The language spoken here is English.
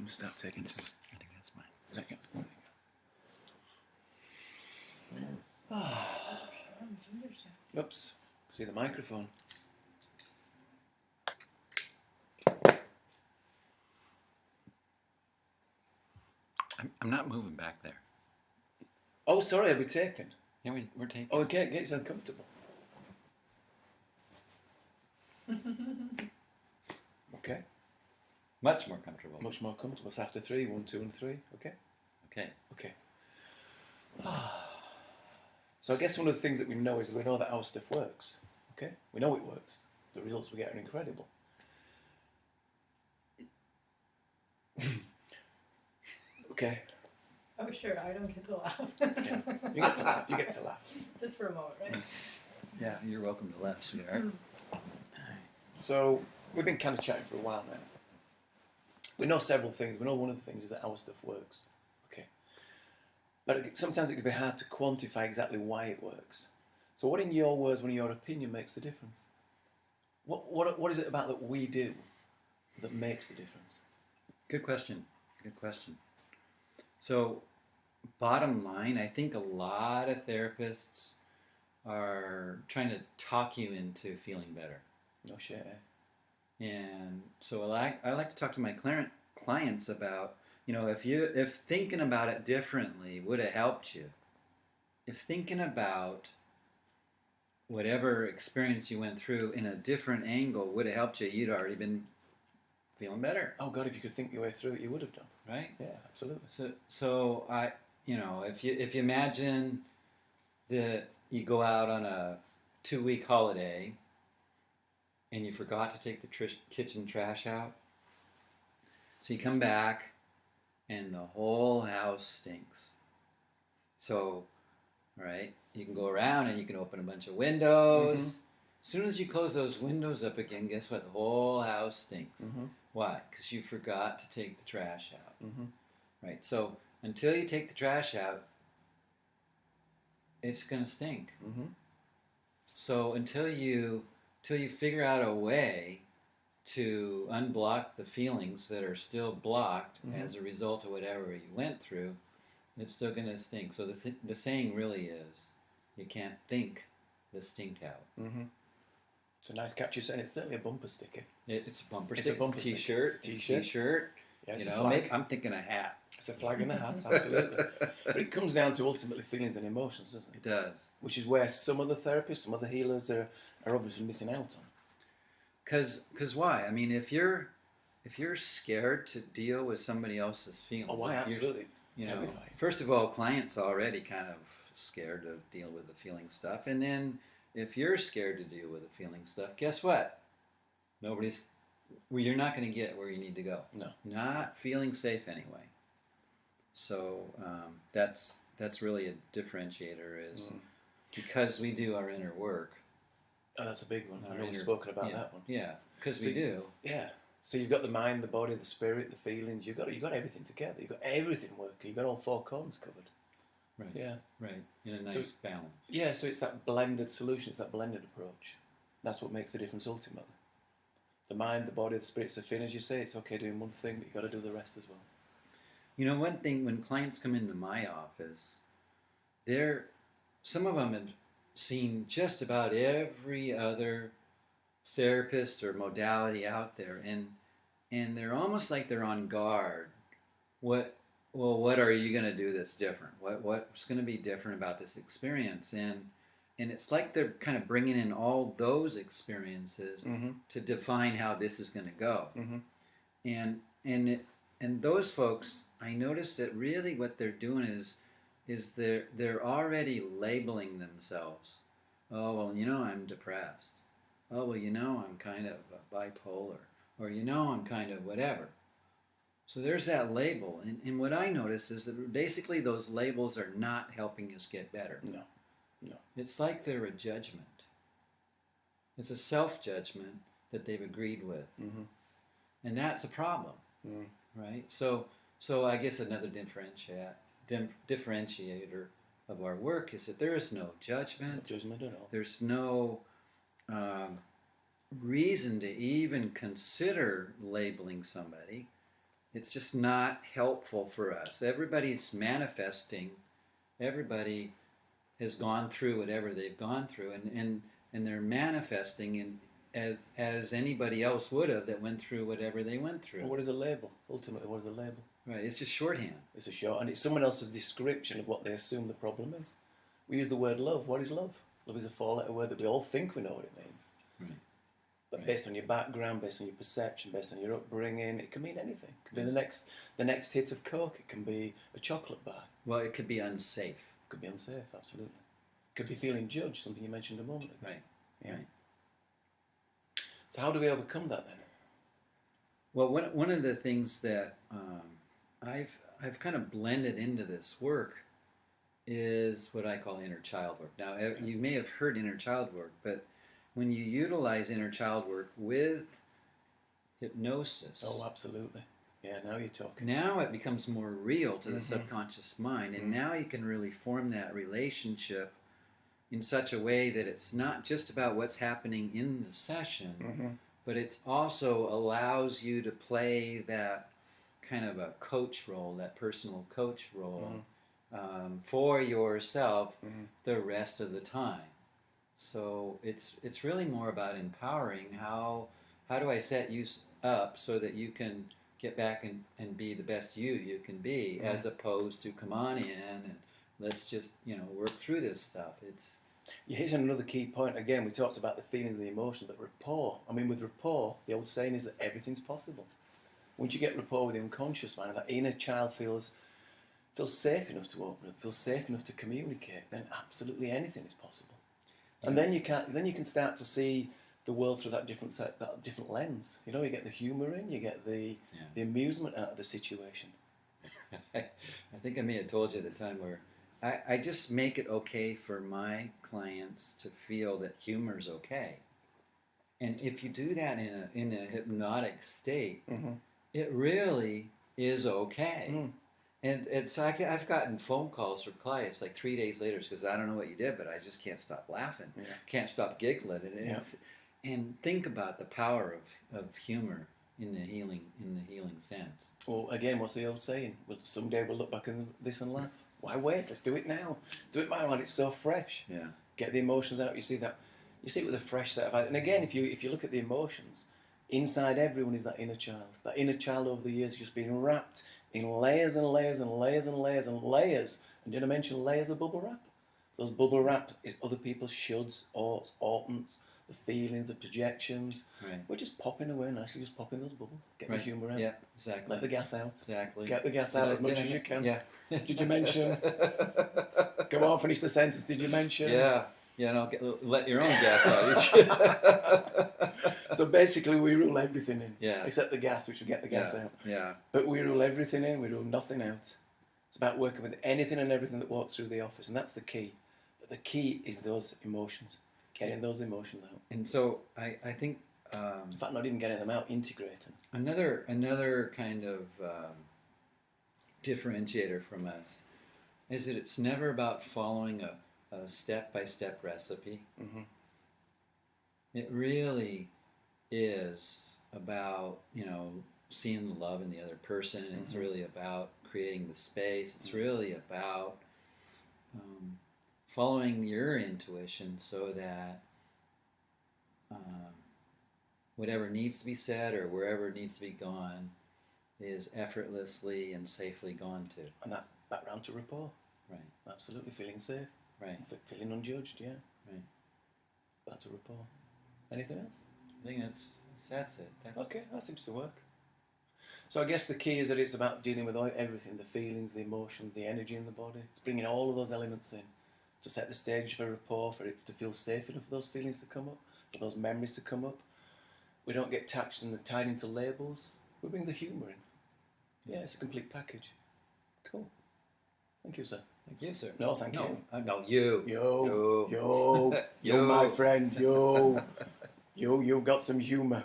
start taking this. I think that's mine. Is that good? There you go. Oops. See the microphone. I'm not moving back there. Oh, sorry, are we taping? Yeah, we're taking. Oh, okay, get yourself comfortable. Okay. Much more comfortable. Much more comfortable. So after 3, 1, 2, and 3. Okay. Okay. Okay. So I guess one of the things that we know is we know that our stuff works. Okay. We know it works. The results we get are incredible. Okay. Oh, sure. I don't get to laugh. Yeah. You get to laugh. You get to laugh. Just for a moment, right? Yeah, you're welcome to laugh, sweetheart. So we've been kind of chatting for a while now. We know several things. We know one of the things is that our stuff works. Okay. But sometimes it can be hard to quantify exactly why it works. So what in your words, what in your opinion makes the difference? What is it about that we do that makes the difference? Good question. Good question. So, bottom line, I think a lot of therapists are trying to talk you into feeling better. No shit, eh? And so I like to talk to my clients about, if thinking about it differently would have helped you, if thinking about whatever experience you went through in a different angle would have helped you, you'd already been feeling better. Oh God, if you could think your way through it, you would have done. Right? Yeah, absolutely. So I, if you imagine that you go out on a 2-week holiday and you forgot to take the kitchen trash out, so you come back and the whole house stinks. So, right, you can go around and you can open a bunch of windows. Mm-hmm. As soon as you close those windows up again, guess what? The whole house stinks. Mm-hmm. Why? Because you forgot to take the trash out. Mm-hmm. Right. So until you take the trash out, it's going to stink. Mm-hmm. So until you figure out a way to unblock the feelings that are still blocked Mm-hmm. as a result of whatever you went through, it's still going to stink. So the saying really is, you can't think the stink out. Mm-hmm. It's a nice catchy saying. It's certainly a bumper sticker. It's a bumper It's sticker. a bumper T-shirt. sticker. It's a T-shirt. t-shirt. Yeah, it's a flag. Maybe I'm thinking a hat. It's a flag and a hat, absolutely. But it comes down to ultimately feelings and emotions, doesn't it? It does. Which is where some other therapists, some other healers are obviously missing out on. Because why? I mean, if you're scared to deal with somebody else's feelings, Oh, why? Absolutely. It's terrifying. First of all, clients already kind of scared to deal with the feeling stuff, and then if you're scared to deal with the feeling stuff, guess what? You're not going to get where you need to go. No. Not feeling safe anyway. So that's really a differentiator is because we do our inner work. Oh, that's a big one. I know we've spoken about that one. Yeah, because we do. Yeah. So you've got the mind, the body, the spirit, the feelings. You've got everything together. You've got everything working. You've got all 4 corners covered. Right. Yeah. Right. In a nice balance. Yeah. So it's that blended solution. It's that blended approach. That's what makes the difference ultimately. The mind, the body, the spirit. So as you say, it's okay doing one thing, but you've got to do the rest as well. One thing when clients come into my office, some of them have seen just about every other therapist or modality out there, and they're almost like they're on guard. What are you going to do that's different? What's going to be different about this experience? And it's like they're kind of bringing in all those experiences to define how this is going to go. Mm-hmm. And those folks, I notice that really what they're doing is they're already labeling themselves. Oh, well, I'm depressed. Oh, well, I'm kind of bipolar. Or, I'm kind of whatever. So there's that label. And what I notice is that basically those labels are not helping us get better. No. It's like they're a judgment. It's a self-judgment that they've agreed with. Mm-hmm. And that's a problem. Mm. Right? So I guess another differentiator of our work is that there is no judgment. No judgment at all. There's no reason to even consider labeling somebody. it's just not helpful for us. Everybody's manifesting. Everybody has gone through whatever they've gone through, and they're manifesting in as anybody else would have that went through whatever they went through. Well, what is a label? Ultimately, what is a label? Right, it's just shorthand. It's a short, and it's someone else's description of what they assume the problem is. We use the word love. What is love? Love is a four-letter word that we all think we know what it means. Right. But Right. based on your background, based on your perception, based on your upbringing, it can mean anything. It can be Yes. the next hit of Coke. It can be a chocolate bar. Well, it could be unsafe. It could be unsafe, absolutely. It could be feeling judged, something you mentioned a moment ago. Right. Yeah. Right. So how do we overcome that then? Well, one of the things that I've kind of blended into this work is what I call inner child work. Now, you may have heard inner child work, but when you utilize inner child work with hypnosis, Oh, absolutely. Yeah, now you're talking. now it becomes more real to the Mhm. subconscious mind, and Mhm. now you can really form that relationship in such a way that it's not just about what's happening in the session, Mm-hmm. but it also allows you to play that kind of a coach role, that personal coach role, for yourself Mm-hmm. the rest of the time. So it's really more about empowering. How do I set you up so that you can get back and be the best you can be, as opposed to come on in and let's just work through this stuff. It's You hit on another key point. Again, we talked about the feelings and the emotions, but rapport. I mean, with rapport, the old saying is that everything's possible. Once you get rapport with the unconscious mind, and that inner child feels safe enough to open up, feels safe enough to communicate, then absolutely anything is possible. And then you can start to see the world through that different lens. You get the humour in, you get the amusement out of the situation. I think I may have told you at the time where I just make it okay for my clients to feel that humor is okay. And if you do that in a hypnotic state, it really is okay. And so I've gotten phone calls from clients like 3 days later because I don't know what you did, but I just can't stop laughing, can't stop giggling. And think about the power of humor in the healing sense. Well, again, what's the old saying? Well, someday we'll look back on this and laugh. Why wait? Let's do it now. Do it now while it's so fresh. Yeah. Get the emotions out. You see it with a fresh set of eyes. And again, if you look at the emotions, inside everyone is that inner child. That inner child over the years has just been wrapped in layers and layers and layers and layers and layers. And did I mention layers of bubble wrap? Those bubble wrap is other people's shoulds, oughts, oughtn'ts, the feelings, the projections. Right. We're just popping away nicely, just popping those bubbles. Get Right. the humour out. Yeah, exactly. Let the gas out. Exactly. Get the gas out as much as you can. Yeah. Did you mention? Come on, finish the sentence. Did you mention? Yeah. Yeah, no, let your own gas out. So basically, we rule everything in. Yeah. Except the gas, which will get the gas out. Yeah. But we rule everything in. We rule nothing out. It's about working with anything and everything that walks through the office, and that's the key. But the key is those emotions. Getting those emotions out. And so I think In fact, not even getting them out, integrating. another kind of differentiator from us is that it's never about following a step-by-step recipe. Mm-hmm. It really is about seeing the love in the other person, and it's really about creating the space. It's really about following your intuition so that whatever needs to be said or wherever it needs to be gone is effortlessly and safely gone to. And that's back round to rapport. Right. Absolutely, feeling safe. Right. Feeling unjudged, yeah. Right. Back to rapport. Anything else? I think that's it. Okay, that seems to work. So I guess the key is that it's about dealing with everything, the feelings, the emotions, the energy in the body. It's bringing all of those elements in to set the stage for rapport, for it to feel safe enough for those feelings to come up, for those memories to come up. We don't get attached and tied into labels. We bring the humour in. Yeah, it's a complete package. Cool. Thank you, sir. Thank you, sir. No, thank you. No, you. Yo, You. you, my friend, you got some humour.